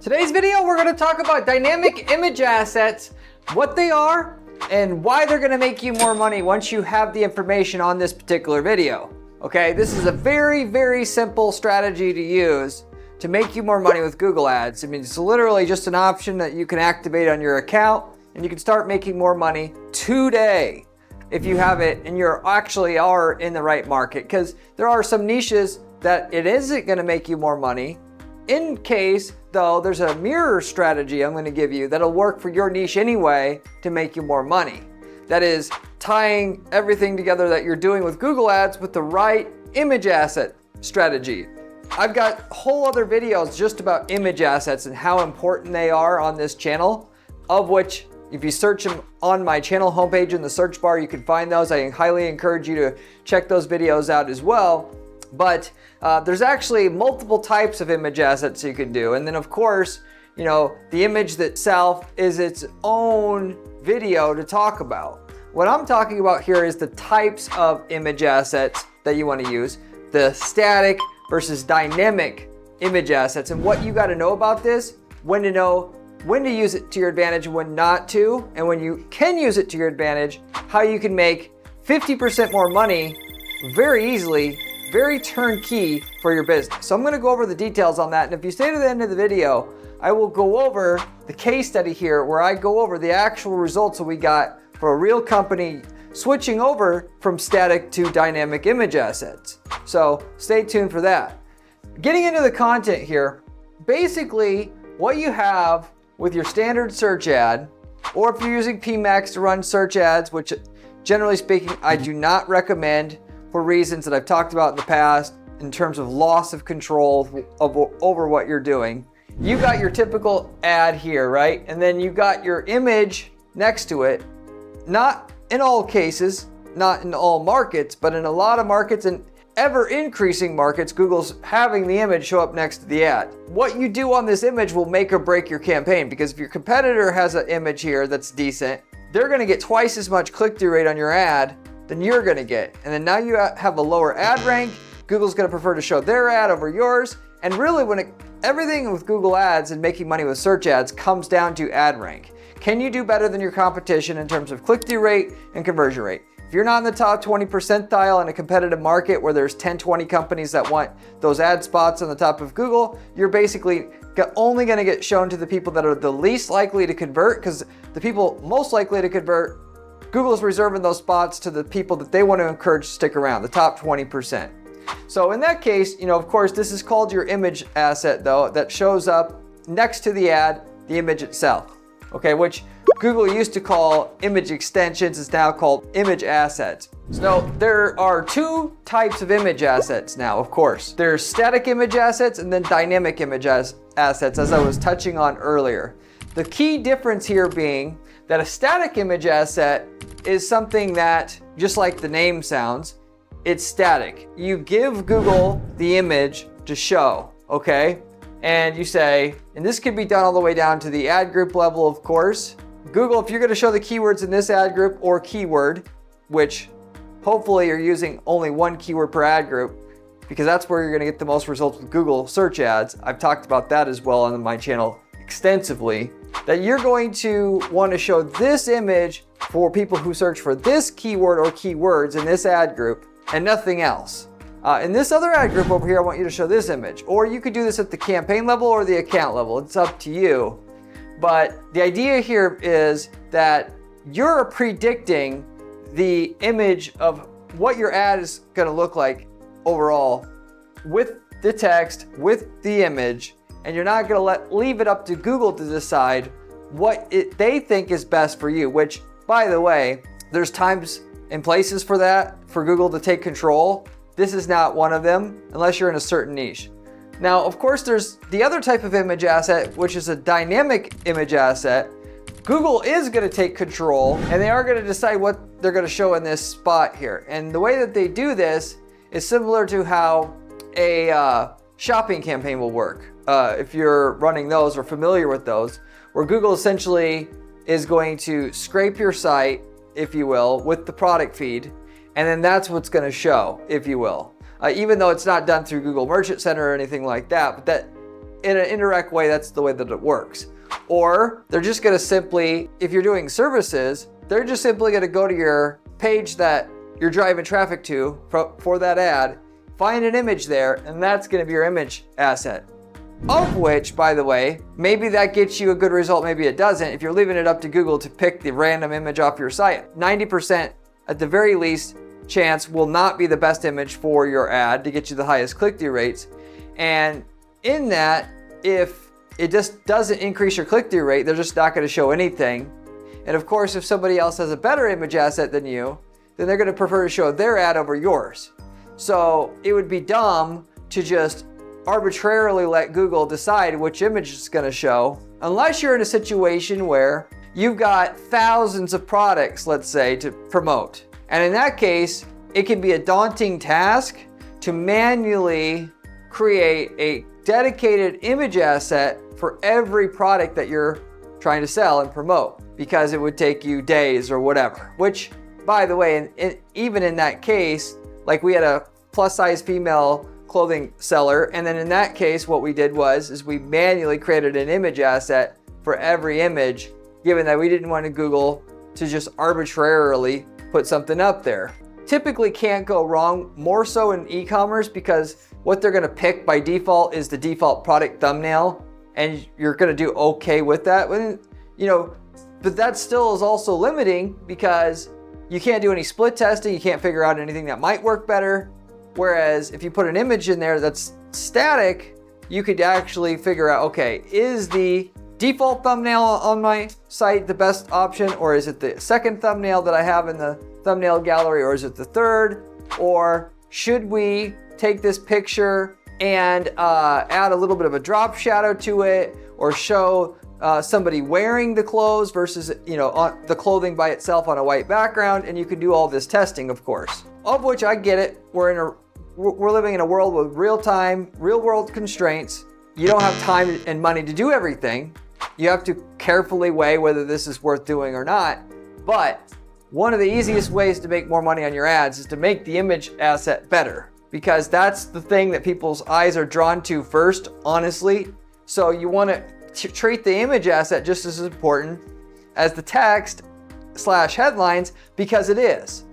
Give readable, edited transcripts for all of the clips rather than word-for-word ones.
Today's video, we're going to talk about dynamic image assets, what they are, and why they're going to make you more money once you have the information on this particular video. Okay, this is a very, very simple strategy to use to make you more money with Google Ads. I mean, it's literally just an option that you can activate on your account and you can start making more money today if you have it and you actually are in the right market, because there are some niches that it isn't going to make you more money. In case, though, there's a mirror strategy I'm going to give you that'll work for your niche anyway to make you more money. That is tying everything together that you're doing with Google Ads with the right image asset strategy. I've got whole other videos just about image assets and how important they are on this channel, of which if you search them on my channel homepage in the search bar, you can find those. I highly encourage you to check those videos out as well. But there's actually multiple types of image assets you can do. And then of course, you know, the image itself is its own video to talk about. What I'm talking about here is the types of image assets that you want to use, the static versus dynamic image assets, and what you got to know about this, when to know when to use it to your advantage and when not to, and when you can use it to your advantage, how you can make 50% more money very easily, very turnkey for your business. So I'm going to go over the details on that, and if you stay to the end of the video, I will go over the case study here where I go over the actual results that we got for a real company switching over from static to dynamic image assets. So stay tuned for that. Getting into the content here, basically what you have with your standard search ad, or if you're using PMax to run search ads, which generally speaking I do not recommend for reasons that I've talked about in the past in terms of loss of control over what you're doing. You got your typical ad here, right? And then you got your image next to it. Not in all cases, not in all markets, but in a lot of markets and ever increasing markets, Google's having the image show up next to the ad. What you do on this image will make or break your campaign, because if your competitor has an image here that's decent, they're gonna get twice as much click-through rate on your ad than you're gonna get. And then now you have a lower ad rank, Google's gonna prefer to show their ad over yours, and really everything with Google Ads and making money with search ads comes down to ad rank. Can you do better than your competition in terms of click-through rate and conversion rate? If you're not in the top 20 percentile in a competitive market where there's 10, 20 companies that want those ad spots on the top of Google, you're basically only going to get shown to the people that are the least likely to convert, because the people most likely to convert, Google's reserving those spots to the people that they want to encourage to stick around, the top 20%. So in that case, you know, of course, this is called your image asset though, that shows up next to the ad, the image itself, okay, which Google used to call image extensions, is now called image assets. So there are two types of image assets now, of course. There's static image assets and then dynamic image assets, as I was touching on earlier. The key difference here being that a static image asset is something that, just like the name sounds, it's static. You give Google the image to show, okay? And you say, and this can be done all the way down to the ad group level, of course. Google, if you're gonna show the keywords in this ad group or keyword, which hopefully you're using only one keyword per ad group, because that's where you're gonna get the most results with Google search ads. I've talked about that as well on my channel extensively, that you're going to wanna show this image for people who search for this keyword or keywords in this ad group and nothing else. In this other ad group over here, I want you to show this image. Or you could do this at the campaign level or the account level. It's up to you. But the idea here is that you're predicting the image of what your ad is going to look like overall with the text, with the image, and you're not going to leave it up to Google to decide what they think is best for you, which, by the way, there's times and places for that, for Google to take control. This is not one of them, unless you're in a certain niche. Now, of course, there's the other type of image asset, which is a dynamic image asset. Google is going to take control, and they are going to decide what they're going to show in this spot here. And the way that they do this is similar to how a shopping campaign will work. If you're running those or familiar with those, where Google essentially is going to scrape your site, if you will, with the product feed, and then that's what's going to show, if you will. Even though it's not done through Google Merchant Center or anything like that, but that in an indirect way, that's the way that it works. Or they're just gonna simply, if you're doing services, they're just simply gonna go to your page that you're driving traffic to for that ad, find an image there, and that's gonna be your image asset. Of which, by the way, maybe that gets you a good result, maybe it doesn't. If you're leaving it up to Google to pick the random image off your site, 90% at the very least chance will not be the best image for your ad to get you the highest click-through rates. And in that, if it just doesn't increase your click-through rate, they're just not gonna show anything. And of course, if somebody else has a better image asset than you, then they're gonna prefer to show their ad over yours. So it would be dumb to just arbitrarily let Google decide which image it's gonna show, unless you're in a situation where you've got thousands of products, let's say, to promote. And in that case, it can be a daunting task to manually create a dedicated image asset for every product that you're trying to sell and promote, because it would take you days or whatever. Which, by the way, even in that case, like we had a plus size female clothing seller, and then in that case what we did is we manually created an image asset for every image, given that we didn't want Google to just arbitrarily put something up there. Typically can't go wrong, more so in e-commerce, because what they're gonna pick by default is the default product thumbnail, and you're gonna do okay with that. But that still is also limiting, because you can't do any split testing, you can't figure out anything that might work better. Whereas if you put an image in there that's static, you could actually figure out, okay, is the default thumbnail on my site the best option, or is it the second thumbnail that I have in the thumbnail gallery, or is it the third? Or should we take this picture and add a little bit of a drop shadow to it, or show somebody wearing the clothes versus on the clothing by itself on a white background? And you can do all this testing, of course, of which I get it. We're living in a world with real world constraints. You don't have time and money to do everything. You have to carefully weigh whether this is worth doing or not. But one of the easiest ways to make more money on your ads is to make the image asset better, because that's the thing that people's eyes are drawn to first, honestly. So you want to treat the image asset just as important as the text / headlines, because it is.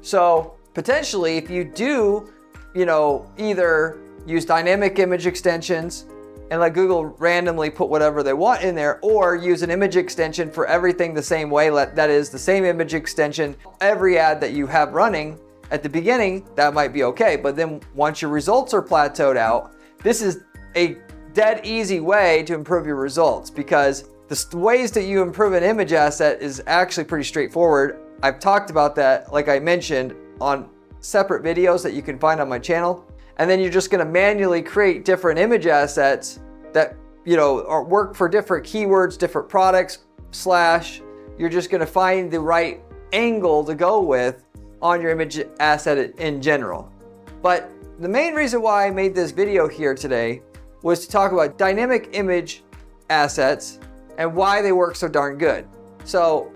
So potentially, if you do either use dynamic image extensions and let Google randomly put whatever they want in there, or use an image extension for everything the same way, that is the same image extension, every ad that you have running at the beginning, that might be okay. But then once your results are plateaued out, this is a dead easy way to improve your results, because the ways that you improve an image asset is actually pretty straightforward. I've talked about that, like I mentioned, on separate videos that you can find on my channel. And then you're just gonna manually create different image assets that work for different keywords, different products, / you're just gonna find the right angle to go with on your image asset in general. But the main reason why I made this video here today was to talk about dynamic image assets and why they work so darn good. So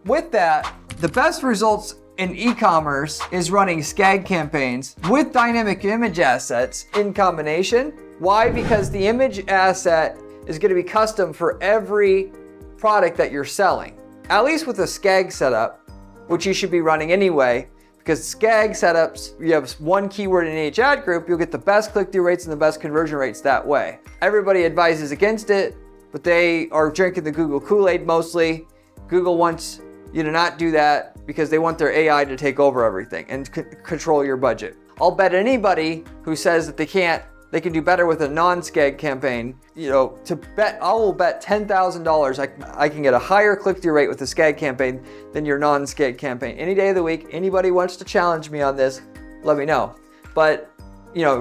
with that, the best results in e-commerce is running SKAG campaigns with dynamic image assets in combination. Why? Because the image asset is going to be custom for every product that you're selling. At least with a SKAG setup, which you should be running anyway, because SKAG setups, you have one keyword in each ad group, you'll get the best click-through rates and the best conversion rates that way. Everybody advises against it, but they are drinking the Google Kool-Aid mostly. Google wants you to not do that because they want their AI to take over everything and control your budget. I'll bet anybody who says that they can do better with a non-SKAG campaign, I will bet $10,000 I can get a higher click-through rate with a SKAG campaign than your non-SKAG campaign. Any day of the week, anybody wants to challenge me on this, let me know. But,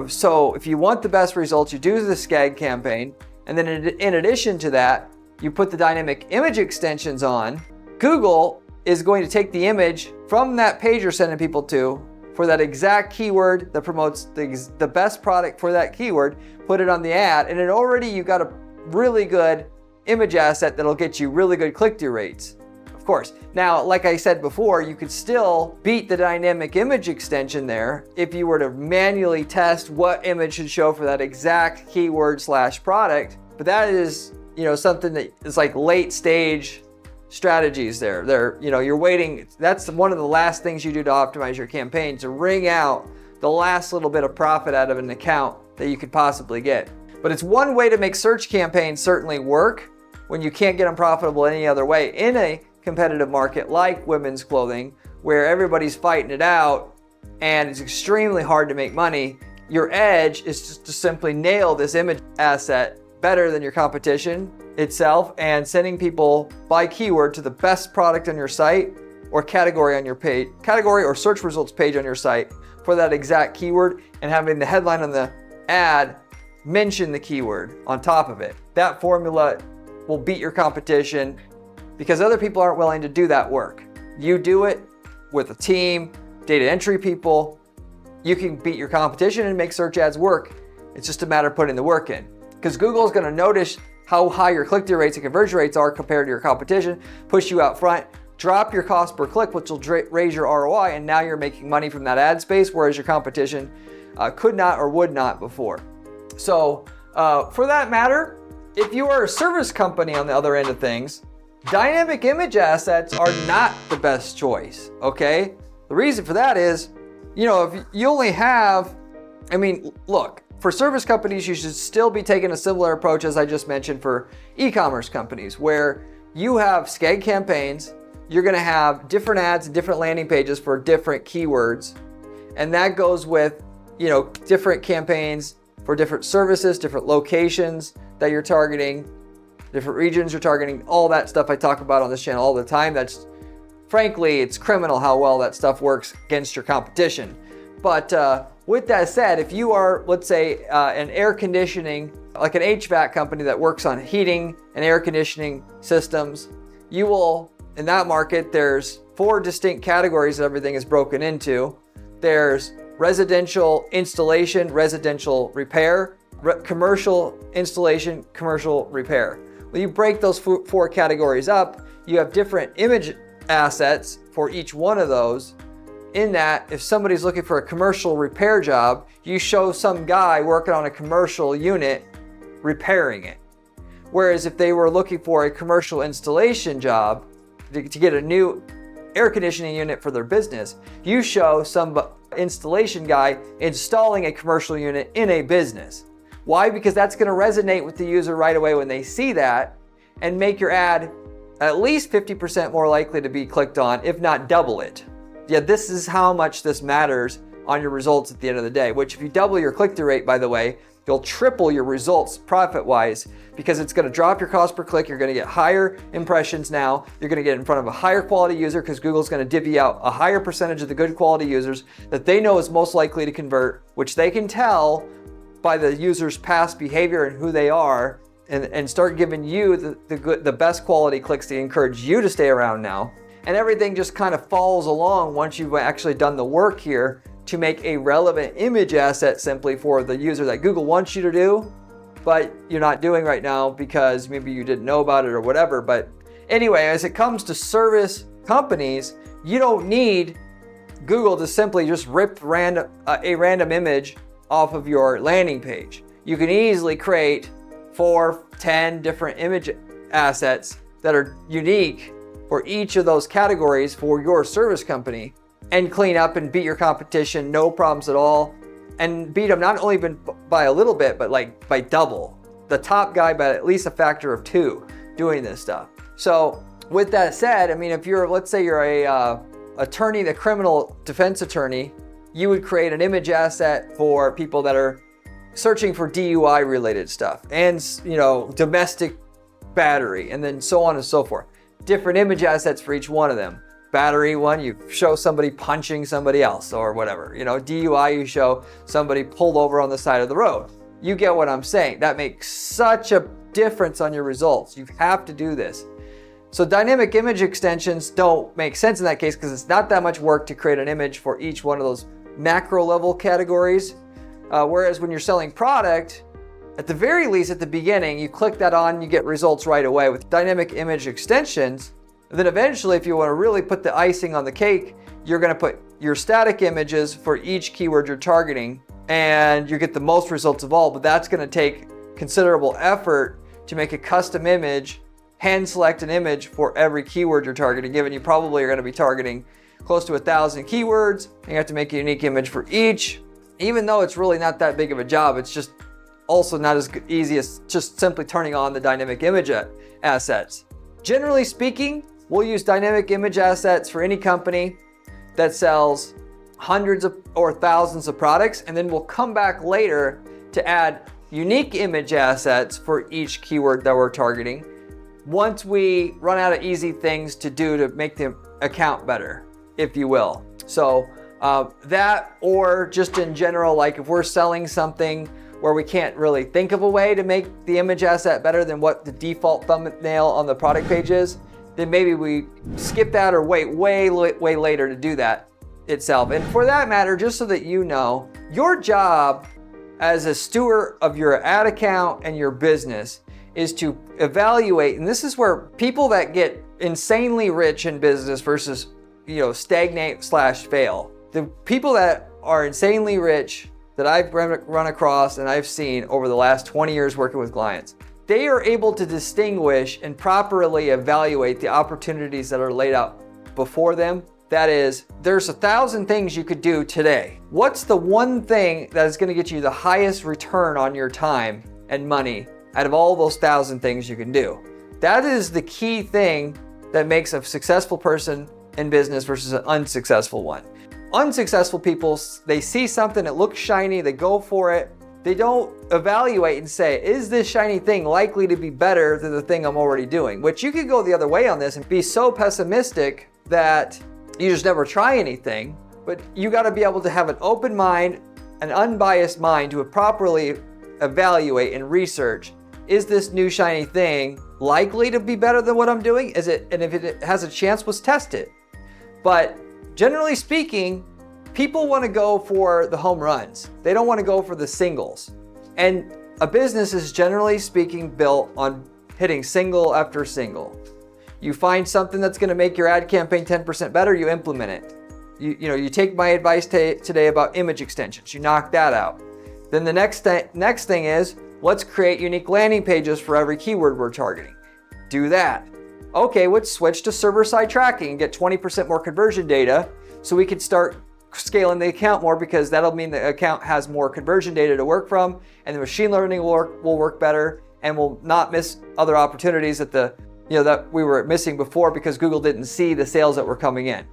so if you want the best results, you do the SKAG campaign, and then in addition to that, you put the dynamic image extensions on. Google is going to take the image from that page you're sending people to for that exact keyword that promotes the best product for that keyword, put it on the ad, and you've got a really good image asset that'll get you really good click-through rates of course. Now, like I said before, you could still beat the dynamic image extension there if you were to manually test what image should show for that exact keyword / product. But that is, something that is like late stage strategies there. You're waiting. That's one of the last things you do to optimize your campaign, to wring out the last little bit of profit out of an account that you could possibly get. But it's one way to make search campaigns certainly work when you can't get them profitable any other way in a competitive market like women's clothing, where everybody's fighting it out and it's extremely hard to make money. Your edge is just to simply nail this image asset better than your competition itself, and sending people by keyword to the best product on your site or category on your page, category or search results page on your site for that exact keyword, and having the headline on the ad mention the keyword on top of it. That formula will beat your competition because other people aren't willing to do that work. You do it with a team, data entry people, you can beat your competition and make search ads work. It's just a matter of putting the work in, because Google is going to notice how high your click-through rates and conversion rates are compared to your competition, push you out front, drop your cost per click, which will raise your ROI, and now you're making money from that ad space, whereas your competition could not or would not before. So for that matter, if you are a service company on the other end of things, dynamic image assets are not the best choice, okay? The reason for that is, if you only have, look, for service companies, you should still be taking a similar approach as I just mentioned for e-commerce companies, where you have SKAG campaigns, you're gonna have different ads and different landing pages for different keywords. And that goes with, different campaigns for different services, different locations that you're targeting, different regions you're targeting, all that stuff I talk about on this channel all the time. That's, frankly, it's criminal how well that stuff works against your competition. But with that said, if you are, let's say, an air conditioning, like an HVAC company that works on heating and air conditioning systems, you will, in that market, there's 4 distinct categories that everything is broken into. There's residential installation, residential repair, commercial installation, commercial repair. When you break those 4 categories up, you have different image assets for each one of those. In that, if somebody's looking for a commercial repair job, you show some guy working on a commercial unit repairing it. Whereas if they were looking for a commercial installation job to get a new air conditioning unit for their business, you show some installation guy installing a commercial unit in a business. Why? Because that's going to resonate with the user right away when they see that, and make your ad at least 50% more likely to be clicked on, if not double it. Yeah, this is how much this matters on your results at the end of the day, which if you double your click-through rate, by the way, you'll triple your results profit-wise, because it's going to drop your cost per click. You're going to get higher impressions now. You're going to get in front of a higher quality user, because Google's going to divvy out a higher percentage of the good quality users that they know is most likely to convert, which they can tell by the user's past behavior and who they are, and start giving you the best quality clicks to encourage you to stay around now. And everything just kind of falls along once you've actually done the work here to make a relevant image asset simply for the user that Google wants you to do, but you're not doing right now because maybe you didn't know about it or whatever. But anyway, as it comes to service companies, you don't need Google to simply just rip a random image off of your landing page. You can easily create 4, 10 different image assets that are unique for each of those categories for your service company, and clean up and beat your competition, no problems at all, and beat them not only by a little bit, but like by double. The top guy by at least a factor of 2 doing this stuff. So with that said, if you're, let's say you're a attorney, the criminal defense attorney, you would create an image asset for people that are searching for DUI related stuff and, domestic battery, and then so on and so forth. Different image assets for each one of them. Battery one, you show somebody punching somebody else or whatever. DUI, you show somebody pulled over on the side of the road. You get what I'm saying. That makes such a difference on your results. You have to do this. So dynamic image extensions don't make sense in that case, because it's not that much work to create an image for each one of those macro level categories. Whereas when you're selling product, at the very least at the beginning, you click that on, you get results right away. With dynamic image extensions, And then eventually, if you want to really put the icing on the cake, you're going to put your static images for each keyword you're targeting, and you get the most results of all. But that's going to take considerable effort to make a custom image, hand select an image for every keyword you're targeting, given you probably are going to be targeting close to 1,000 keywords. And you have to make a unique image for each. Even though it's really not that big of a job, it's just also not as easy as just simply turning on the dynamic image assets. Generally speaking, we'll use dynamic image assets for any company that sells hundreds of or thousands of products, and then we'll come back later to add unique image assets for each keyword that we're targeting once we run out of easy things to do to make the account better, if you will. So that, or just in general, like if we're selling something where we can't really think of a way to make the image asset better than what the default thumbnail on the product page is, then maybe we skip that or wait way later to do that itself. And for that matter, just so that you know, your job as a steward of your ad account and your business is to evaluate, and this is where people that get insanely rich in business versus, stagnate/fail. The people that are insanely rich that I've run across and I've seen over the last 20 years working with clients, they are able to distinguish and properly evaluate the opportunities that are laid out before them. That is, there's 1,000 things you could do today. What's the one thing that is going to get you the highest return on your time and money out of all those 1,000 things you can do? That is the key thing that makes a successful person in business versus an unsuccessful one. Unsuccessful people, they see something that looks shiny, they go for it. They don't evaluate and say, is this shiny thing likely to be better than the thing I'm already doing? Which you could go the other way on this and be so pessimistic that you just never try anything. But you got to be able to have an open mind, an unbiased mind to properly evaluate and research. Is this new shiny thing likely to be better than what I'm doing? Is it? And if it has a chance, let's test it. But generally speaking, people want to go for the home runs. They don't want to go for the singles. And a business is generally speaking built on hitting single after single. You find something that's going to make your ad campaign 10% better, you implement it. You take my advice today about image extensions. You knock that out. Then the next thing is, let's create unique landing pages for every keyword we're targeting. Do that. Okay, let's switch to server-side tracking and get 20% more conversion data so we could start scaling the account more, because that'll mean the account has more conversion data to work from, and the machine learning will work better, and we'll not miss other opportunities that we were missing before because Google didn't see the sales that were coming in.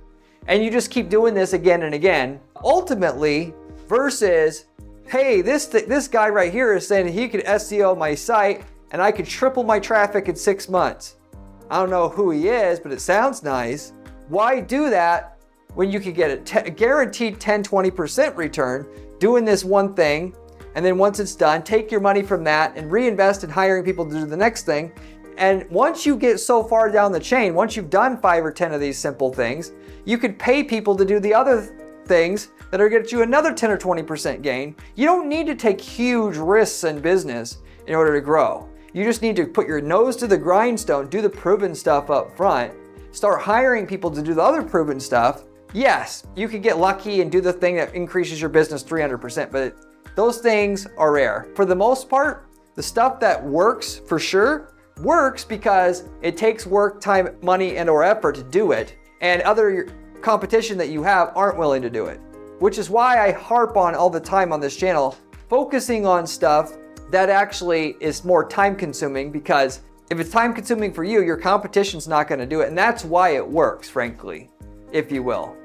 And you just keep doing this again and again. Ultimately, versus, hey, this guy right here is saying he could SEO my site and I could triple my traffic in 6 months. I don't know who he is, but it sounds nice. Why do that when you could get a guaranteed 10-20% return doing this one thing, and then once it's done, take your money from that and reinvest in hiring people to do the next thing. And once you get so far down the chain, once you've done 5 or 10 of these simple things, you could pay people to do the other things that are going to get you another 10 or 20% gain. You don't need to take huge risks in business in order to grow. You just need to put your nose to the grindstone, do the proven stuff up front, start hiring people to do the other proven stuff. Yes, you could get lucky and do the thing that increases your business 300%, but those things are rare. For the most part, the stuff that works for sure works because it takes work, time, money, and or effort to do it, and other competition that you have aren't willing to do it. Which is why I harp on all the time on this channel, focusing on stuff that actually is more time consuming, because if it's time consuming for you, your competition's not going to do it. And that's why it works, frankly, if you will.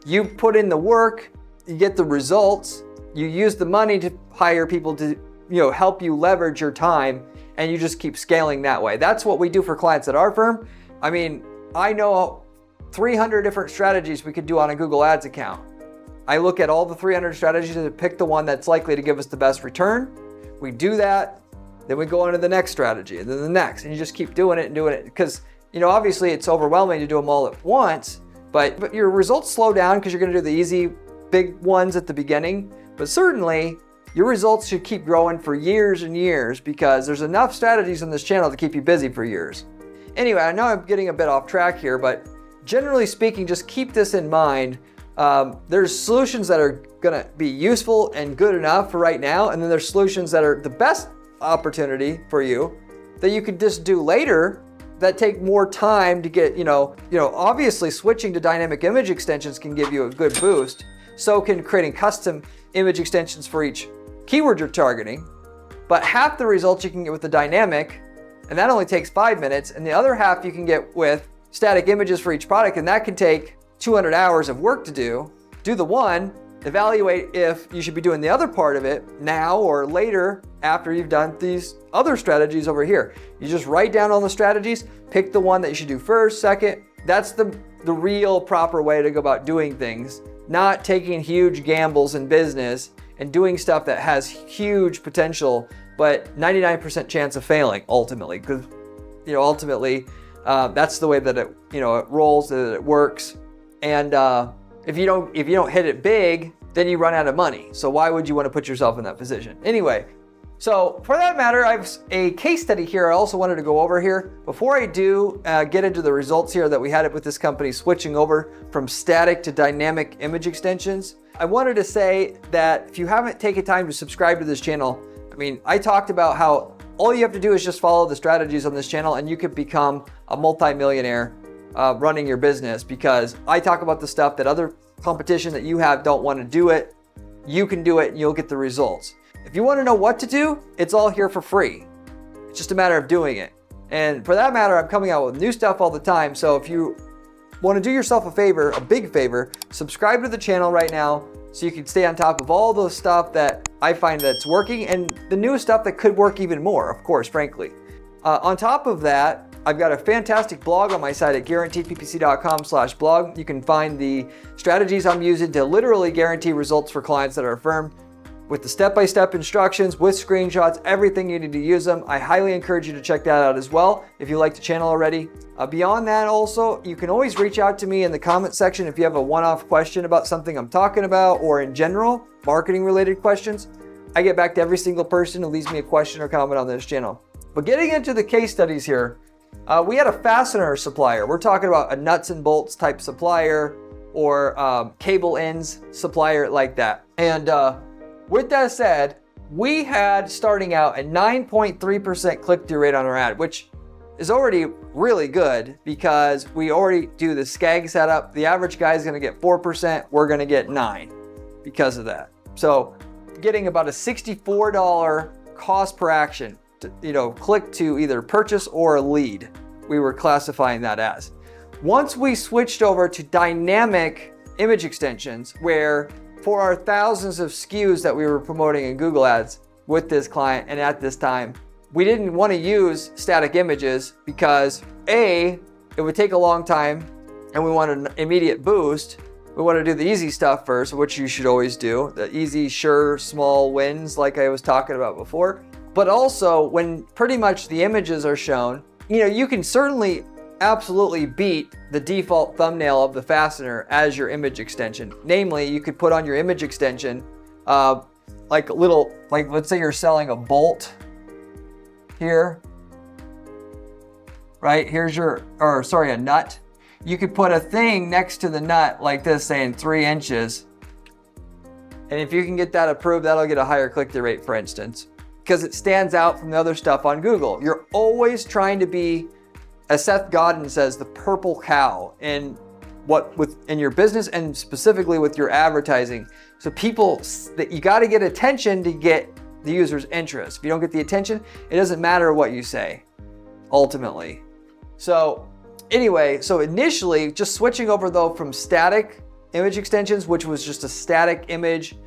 You put in the work, you get the results, you use the money to hire people to help you leverage your time, and you just keep scaling that way. That's what we do for clients at our firm. I mean, I know 300 different strategies we could do on a Google Ads account. I look at all the 300 strategies and pick the one that's likely to give us the best return. We do that, then we go on to the next strategy, and then the next, and you just keep doing it, because obviously it's overwhelming to do them all at once, but your results slow down because you're going to do the easy big ones at the beginning. But certainly your results should keep growing for years and years, because there's enough strategies on this channel to keep you busy for years. Anyway, I know I'm getting a bit off track here, but generally speaking, just keep this in mind. There's solutions that are gonna be useful and good enough for right now, and then there's solutions that are the best opportunity for you that you could just do later that take more time to get, obviously switching to dynamic image extensions can give you a good boost. So can creating custom image extensions for each keyword you're targeting. But half the results you can get with the dynamic, and that only takes 5 minutes, and the other half you can get with static images for each product, and that can take 200 hours of work to do. Do the one, evaluate if you should be doing the other part of it now or later after you've done these other strategies over here. You just write down all the strategies, pick the one that you should do first, second. That's the real proper way to go about doing things, not taking huge gambles in business and doing stuff that has huge potential, but 99% chance of failing ultimately, because that's the way that it rolls, that it works. And if you don't hit it big, then you run out of money. So why would you want to put yourself in that position? Anyway, so for that matter, I have a case study here I also wanted to go over here. Before I do get into the results here that we had with this company switching over from static to dynamic image extensions, I wanted to say that if you haven't taken time to subscribe to this channel, I talked about how all you have to do is just follow the strategies on this channel and you could become a multi-millionaire running your business, because I talk about the stuff that other competition that you have don't want to do it. You can do it and you'll get the results. If you want to know what to do, it's all here for free. It's just a matter of doing it. And for that matter, I'm coming out with new stuff all the time. So if you want to do yourself a favor, a big favor, subscribe to the channel right now so you can stay on top of all the stuff that I find that's working and the newest stuff that could work even more, of course, frankly. On top of that, I've got a fantastic blog on my site at guaranteedppc.com/blog. You can find the strategies I'm using to literally guarantee results for clients that are affirmed, with the step-by-step instructions, with screenshots, everything you need to use them. I highly encourage you to check that out as well if you like the channel already. Beyond that also, you can always reach out to me in the comment section if you have a one-off question about something I'm talking about, or in general, marketing related questions. I get back to every single person who leaves me a question or comment on this channel. But getting into the case studies here, we had a fastener supplier. We're talking about a nuts and bolts type supplier, or cable ends supplier like that. And with that said, we had starting out a 9.3% click-through rate on our ad, which is already really good because we already do the SKAG setup. The average guy is going to get 4%. We're going to get 9% because of that. So getting about a $64 cost per action to, click to either purchase or lead. We were classifying that as. Once we switched over to dynamic image extensions, where for our thousands of SKUs that we were promoting in Google Ads with this client and at this time, we didn't want to use static images because A, it would take a long time and we want an immediate boost. We want to do the easy stuff first, which you should always do. The easy, sure, small wins like I was talking about before. But also when pretty much the images are shown, you can certainly absolutely beat the default thumbnail of the fastener as your image extension. Namely, you could put on your image extension, like let's say you're selling a bolt here, right? Here's a nut. You could put a thing next to the nut like this saying 3 inches. And if you can get that approved, that'll get a higher click-through rate, for instance, because it stands out from the other stuff on Google. You're always trying to be, as Seth Godin says, the purple cow in your business and specifically with your advertising. So that you got to get attention to get the user's interest. If you don't get the attention, it doesn't matter what you say, ultimately. So anyway, so initially just switching over though from static image extensions, which was just a static image,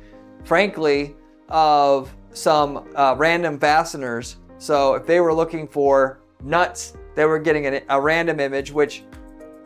frankly, of some random fasteners. So if they were looking for nuts, they were getting a random image, which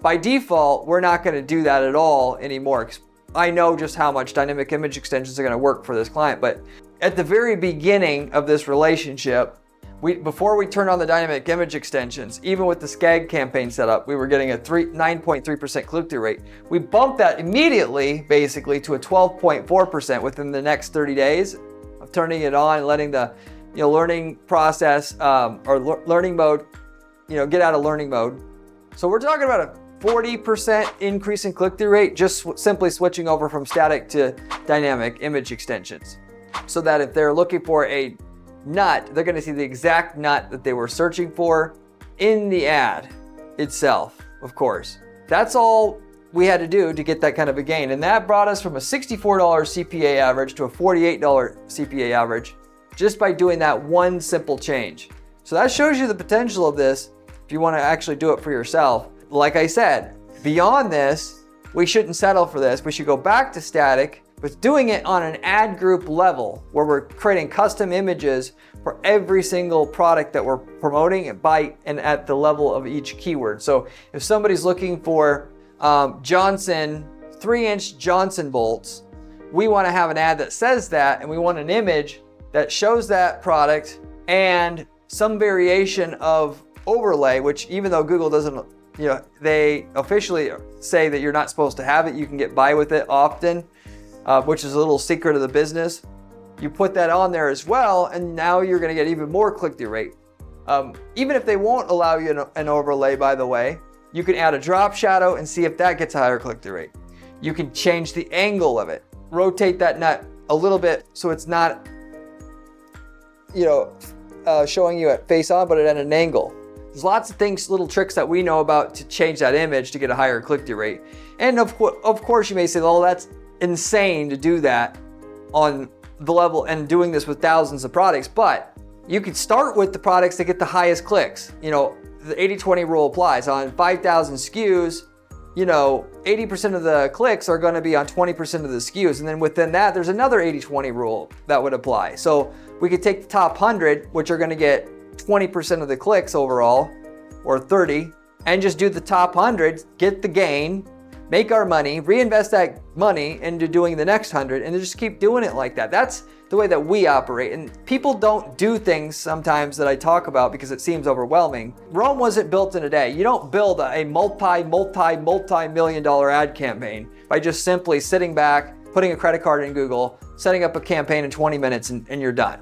by default, we're not going to do that at all anymore. I know just how much dynamic image extensions are going to work for this client, but at the very beginning of this relationship, before we turned on the dynamic image extensions, even with the SKAG campaign set up, we were getting a 9.3% click-through rate. We bumped that immediately, basically, to a 12.4% within the next 30 days of turning it on and letting the learning process or learning mode get out of learning mode. So we're talking about a 40% increase in click-through rate, just simply switching over from static to dynamic image extensions. So that if they're looking for a nut, they're gonna see the exact nut that they were searching for in the ad itself, of course. That's all we had to do to get that kind of a gain. And that brought us from a $64 CPA average to a $48 CPA average just by doing that one simple change. So that shows you the potential of this if you wanna actually do it for yourself. Like I said, beyond this, we shouldn't settle for this. We should go back to static, but doing it on an ad group level where we're creating custom images for every single product that we're promoting and at the level of each keyword. So if somebody's looking for Johnson, 3-inch Johnson bolts, we want to have an ad that says that, and we want an image that shows that product and some variation of overlay, which even though Google doesn't, they officially say that you're not supposed to have it, you can get by with it often, which is a little secret of the business. You put that on there as well, and now you're going to get even more click-through rate. Even if they won't allow you an overlay, by the way, you can add a drop shadow and see if that gets a higher click-through rate. You can change the angle of it, rotate that nut a little bit so it's not, showing you at face on, but at an angle. There's lots of things, little tricks that we know about to change that image to get a higher click-through rate. And of course, you may say, well, that's insane to do that on the level and doing this with thousands of products, but you could start with the products that get the highest clicks. The 80-20 rule applies. On 5,000 SKUs, 80% of the clicks are going to be on 20% of the SKUs. And then within that, there's another 80-20 rule that would apply. So we could take the top 100, which are going to get 20% of the clicks overall, or 30, and just do the top 100, get the gain, make our money, reinvest that money into doing the next 100, and just keep doing it like that. That's the way that we operate. And people don't do things sometimes that I talk about because it seems overwhelming. Rome wasn't built in a day. You don't build a multi-million dollar ad campaign by just simply sitting back, putting a credit card in Google, setting up a campaign in 20 minutes, and you're done.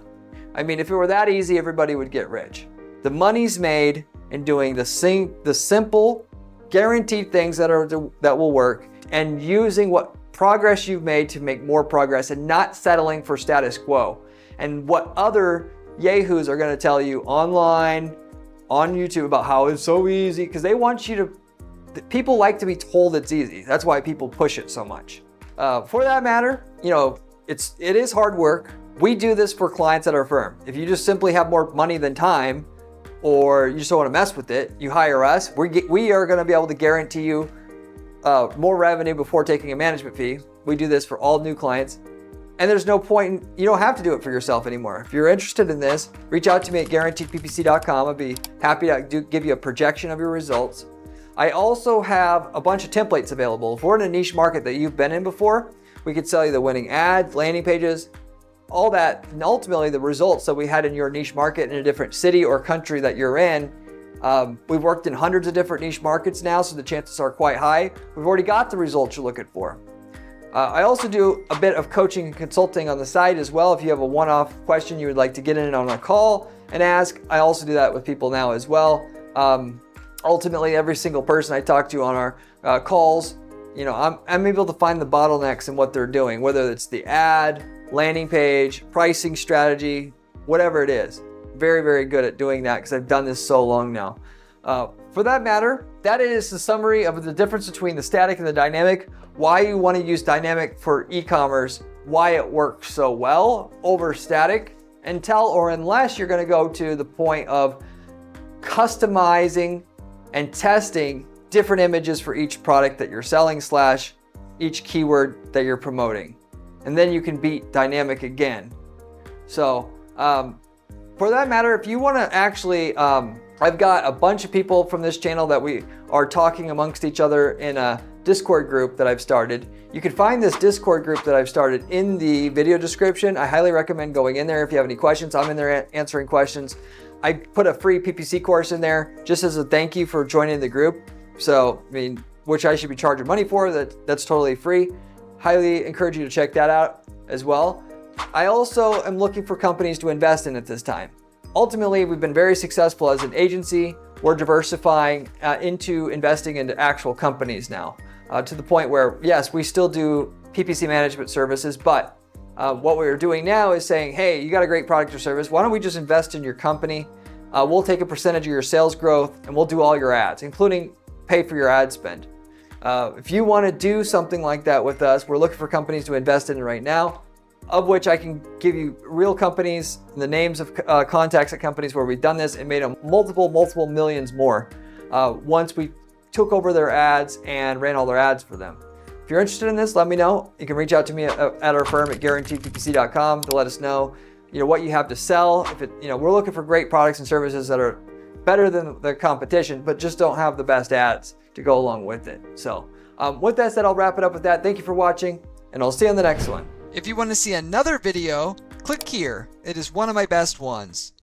I mean, if it were that easy, everybody would get rich. The money's made in doing the simple, guaranteed things that will work, and using what progress you've made to make more progress, and not settling for status quo and what other yahoos are going to tell you online, on YouTube, about how it's so easy, because they want you to. People like to be told it's easy. That's why people push it so much. For that matter, it is hard work. We do this for clients at our firm. If you just simply have more money than time, or you just don't want to mess with it, you hire us. We are going to be able to guarantee you more revenue before taking a management fee. We do this for all new clients. And there's no point, you don't have to do it for yourself anymore. If you're interested in this, reach out to me at guaranteedppc.com. I'd be happy to give you a projection of your results. I also have a bunch of templates available. If we're in a niche market that you've been in before, we could sell you the winning ads, landing pages, all that, and ultimately the results that we had in your niche market in a different city or country that you're in. We've worked in hundreds of different niche markets now, so the chances are quite high. We've already got the results you're looking for. I also do a bit of coaching and consulting on the side as well. If you have a one-off question you would like to get in on a call and ask, I also do that with people now as well. Ultimately, every single person I talk to on our calls, I'm able to find the bottlenecks in what they're doing, whether it's the ad, landing page, pricing strategy, whatever it is. Very, very good at doing that because I've done this so long now. For that matter, that is the summary of the difference between the static and the dynamic, why you want to use dynamic for e-commerce, why it works so well over static, until or unless you're going to go to the point of customizing and testing different images for each product that you're selling / each keyword that you're promoting. And then you can beat dynamic again. So for that matter, if you want to actually, I've got a bunch of people from this channel that we are talking amongst each other in a Discord group that I've started. You can find this Discord group that I've started in the video description. I highly recommend going in there if you have any questions. I'm in there answering questions. I put a free PPC course in there just as a thank you for joining the group. So, which I should be charging money for, that's totally free. Highly encourage you to check that out as well. I also am looking for companies to invest in at this time. Ultimately, we've been very successful as an agency. we're diversifying into investing into actual companies now, to the point where, yes, we still do PPC management services, but what we're doing now is saying, hey, you got a great product or service. Why don't we just invest in your company? We'll take a percentage of your sales growth and we'll do all your ads, including pay for your ad spend. If you want to do something like that with us, we're looking for companies to invest in right now, of which I can give you real companies, the names of contacts at companies where we've done this and made them multiple millions more once we took over their ads and ran all their ads for them. If you're interested in this, let me know. You can reach out to me at our firm at guaranteedppc.com to let us know, what you have to sell. If we're looking for great products and services that are better than the competition, but just don't have the best ads to go along with it. So with that said, I'll wrap it up with that. Thank you for watching, and I'll see you on the next one. If you want to see another video, click here. It is one of my best ones.